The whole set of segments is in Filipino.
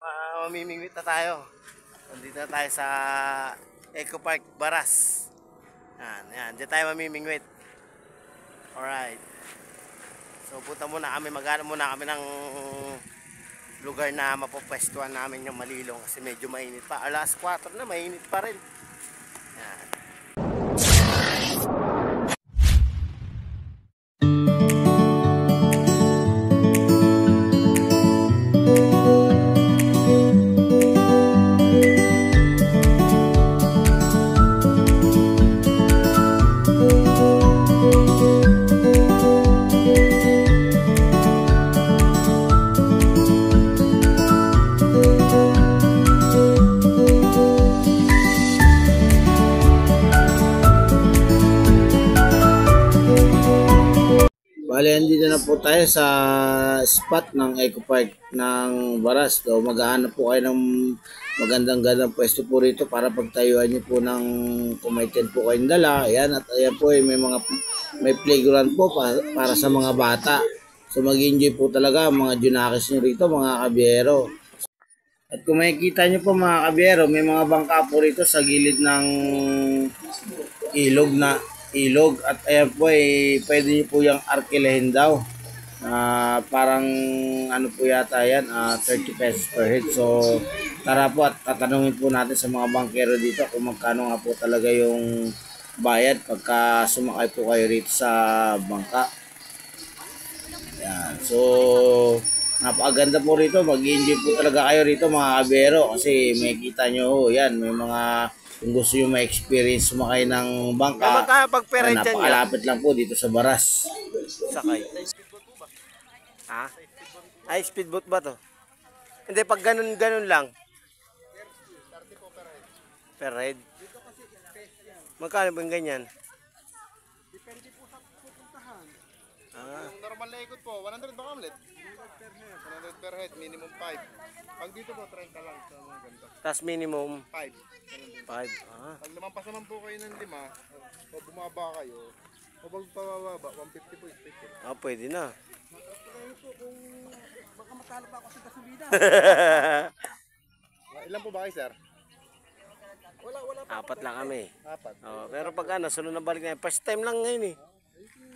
Mamimingwit na tayo. Nandito na tayo sa Eco Park Baras. Yan. Diyan tayo mamimingwit. Alright. So punta muna kami, maghanap muna kami ng lugar na mapopwestuhan namin yung Malilong kasi medyo mainit pa. Alas 4 na, mainit pa rin. Yan. Bale, andito na po tayo sa spot ng Eco Park ng Baras. So, maghahanap po kayo ng magandang pwesto po rito para pagtayuan nyo po ng kumaitin po kayong dala. Ayan, at ayan po may playground po para sa mga bata. So, mag-enjoy po talaga mga junakis nyo rito, mga kabiyero. At kung makikita nyo po mga kabiyero, may mga bangka po rito sa gilid ng ilog at ayan po pwede nyo po yung arkilahin daw. Parang ano po yata yan, 30 pesos per head. So tara po at tatanungin po natin sa mga bankero dito kung magkano nga po talaga yung bayad pagka sumakay po kayo rito sa bangka. Yan. So napakaganda po rito, mag-enjoy po talaga kayo rito mga kabero kasi makikita nyo yan, may mga kung gusto nyo ma-experience sumakay ng bangka, napakalapit lang po dito sa Baras. Sakay. Ha? Ay, speedboat ba to? Hindi, pag ganun lang. Per head. Magkano ba yung ganyan? Depende po sa pupuntahan. Yung normal na ikot po, 100 ba kamlet? 100 per head, minimum 5. Pag dito po, 30 lang sa mga ganito. Tapos minimum 5. 5. Pag lumampas naman po kayo ng 5, o bumaba kayo, o pag pababa, 150 po special. Pwede na. Matapos po kung baka matalo pa ako sa gasolina. Ilan po ba kayo, sir? Wala pa. 4 lang kami. 4. Pero pag sunod na balik na, first time lang ngayon eh.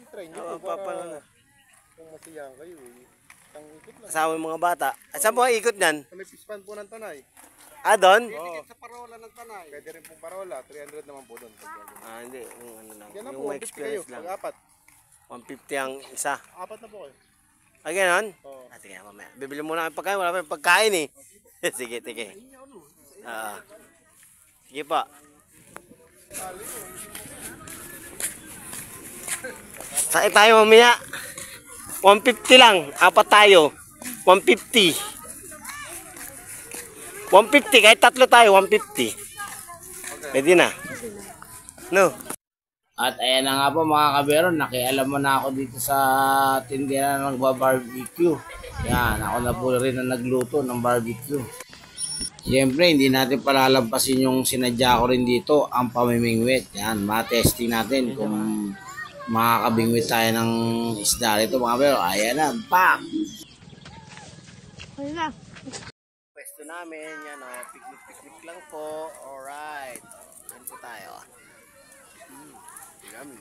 Try nyo po para kung masiyahan kayo Isang ikot lang. Kasama yung mga bata. Saan po ang ikot niyan? May pispan po ng Tanay. Doon? Ticket sa parola ng Tanay. Pwede rin pong parola, 300 naman po doon. Hindi. Yung ano lang. Yan na Yung po, may 150 kayo. experience lang. Pag 150 ang isa. 4 na po kayo. Ganon? Oo. Sige, mamaya. Bibili muna kami pagkain. Wala pa yung pagkain eh. Sige. Sige pa. Sakit tayo mamaya. 150 lang. 4 tayo. 150. 150. Kahit 3 tayo, 150. Pwede na. No? At ayan na nga po mga kabero, nakialam mo na ako dito sa tindahan ng barbecue. Yan, ako na po rin na nagluto ng barbecue. Siyempre, hindi natin palalampasin yung sinadya ko rin dito, ang pamimingwit. Yan, matesting natin kung makakabingwit tayo ng isda rito mga kabero. Ayan na, pak! Ayun na. Pwesto namin, yan, picnic lang po. Alright, yan po tayo. Yummy.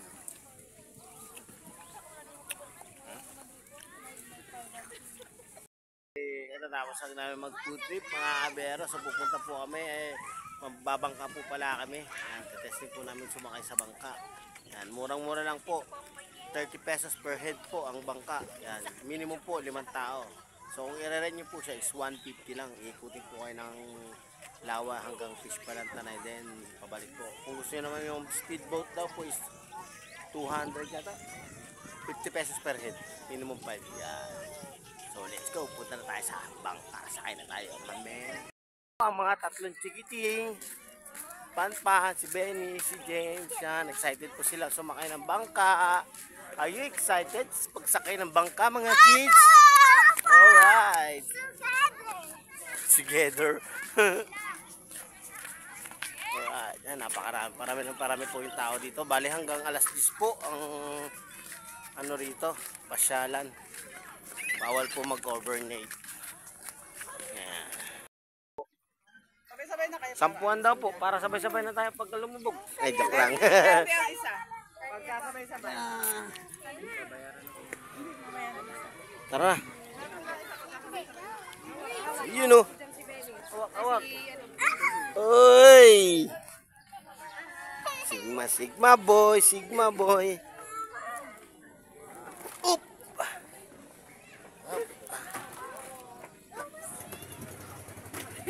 Tapos ang namin mag-food trip mga kabero. So pupunta po kami, magbabangka po pala kami. Yan, testing po namin sumakay sa bangka. Yan, murang-mura lang po. 30 pesos per head po ang bangka. Yan, minimum po 5 tao. So kung i-rent nyo po siya is 150 lang. Ikutin po kayo ng Lawa hanggang Fish Tanay, then pabalik po. Kung gusto nyo naman yung speedboat daw po is 200 yata. 50 pesos per head. Minimum 5. Yan. So let's go. Punta na tayo sa bangka. Sakay na tayo. Ang mga tatlong chikiting. Panpan, si Benny, si James. Yan. Excited po sila sumakay ng bangka. Are you excited pagsakay ng bangka mga kids? Alright. Together. Alright. Yan, napakarami po yung tao dito. Bali hanggang alas 10 po ang ano rito, pasyalan. Bawal po mag-overnight. Sampuan daw po para sabay-sabay na tayo pagka lumubog. Ay, joke lang. Tara. Yun o. Awak. Oy! Sigma boy. Up!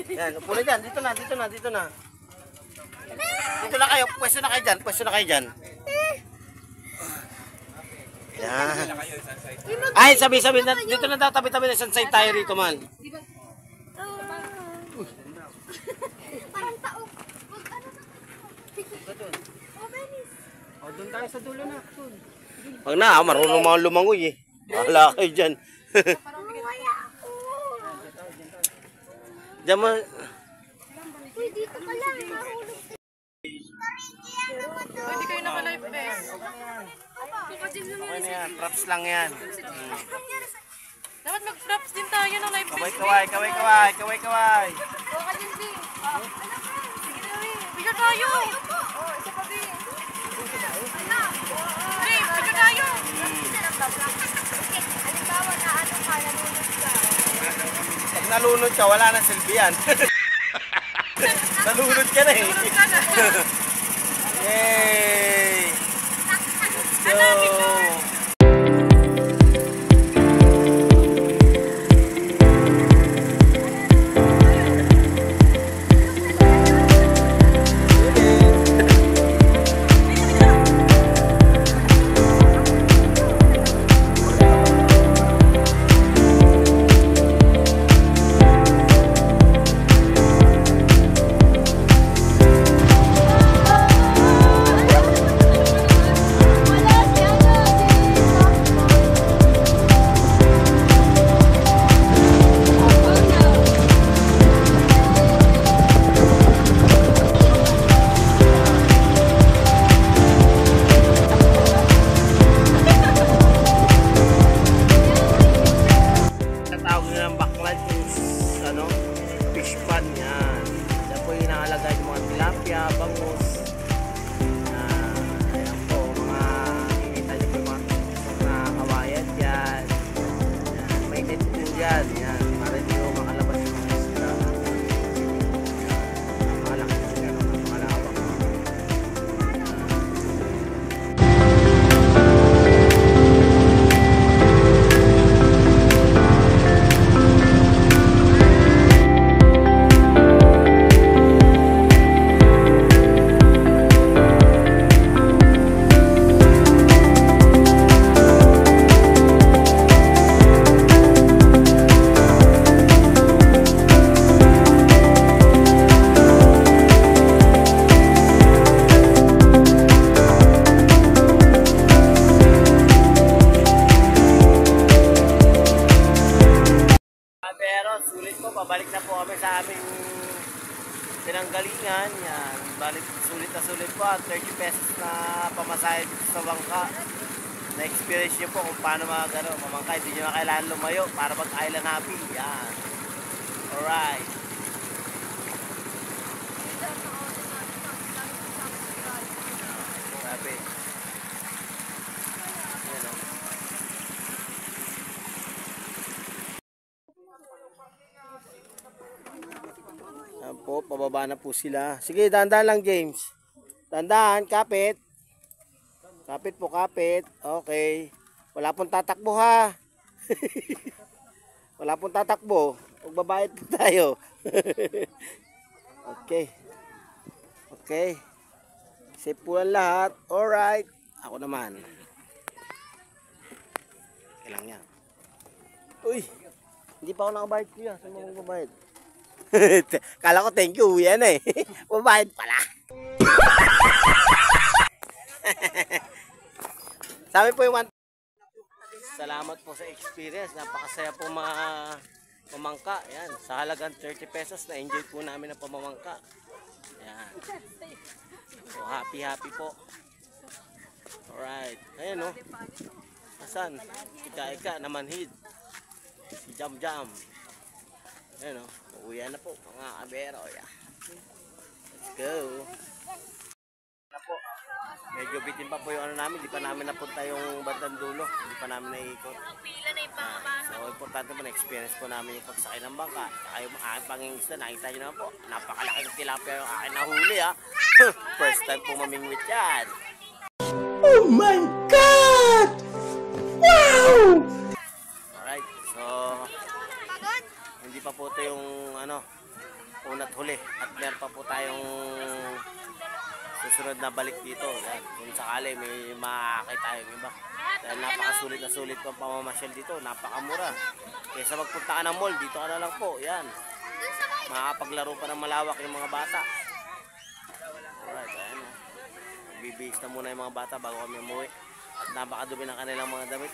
Yan, upo na dyan. Dito na. Dito na kayo. Pwesto na kayo dyan. Yan. Ay, sabi na. Dito na daw, tabi-tabi na. Sunside tayo rito, man. Parang taok. O, doon tayo sa dulo na. Pag na, marunong mga lumangoy eh. Wala kayo dyan. Mamaya ako. Diyan mo. Uy, dito ka lang. Mahulog. Hindi kayo naka-live best. Okay na yan. Props lang yan. Dapat mag-props din tayo ng live best. Kaway. Baka din din. Bigyan tayo. Isa pa din. Hey, bigyan tayo. Halimbawa na ano ka, nalunod ka. Pag nalunod ka, wala nang silbi yan. Nalunod ka na eh. Tulog ka na. Yay! So, tawag nyo ng backlight is ano, fish pan yan. Yan po yung nakalagay yung mga tilapia, bangus. Ayan po, mga nakikita nyo po yung mga kawayan dyan. Yan, may net po dyan. Yan, para hindi mo makalabas yung mga isla. Malaki po yan, malawak. Pero sulit po, pabalik na po kami sa aming pinanggalingan. Yan, balik sulit po at 30 pesos na pamasahe dito sa bangka. Na-experience nyo po kung paano pamangka, hindi nyo na kailangan lumayo para mag-island happy. Yan. Alright. Grabe. Yan o. Yan po, pababa na po sila. Sige, dahan-dahan lang, James. Dahan-dahan, kapit. Kapit po, kapit. Okay. Wala pong tatakbo, ha? Wala pong tatakbo. Magbabayad po tayo. Okay. Okay. Safe po ang lahat. Alright. Ako naman. Kailang yan. Uy! Hindi pa ako nakabayad kuya. Saan mo magbabayad? Kala ko thank you. Yan eh. Mabayad pala. Sabi po yung salamat po sa experience. Napakasaya po mamangka. Yan. Sa halagang 30 pesos na enjoy po namin ang pamamangka. Yan. So happy po. Alright. Ayan o. Asan? Ika-ika na manhid. Si Jam. Ayan o. Uuwi na po mga kabero. Yan. go. Na po. Medyo bitin pa po yung ano namin, di pa namin napunta yung bandang dulo, di pa namin naiikot. Pila na yung pangabano. So, importante po na-experience po namin yung pagsakay ng bangka. Saka yung aking pangingisda, nakita nyo naman po, napakalaking tilapia yung aking nahuli ha. First time po mamingwit yan. Oh my God! Wow! Alright, so, hindi pa po ito yung ano, unat huli. At meron pa po tayong susunod na balik dito. Yan. Kung sakali may makakita tayong iba. Dahil napakasulit na sulit po ang pamamasyal dito. Napakamura. Kaysa magpunta ka ng mall, dito ka na lang po. Yan. Makakapaglaro pa ng malawak yung mga bata. Alright, ayan o. Bibihis na muna yung mga bata bago kami umuwi. At napakadumi ng kanilang mga damit.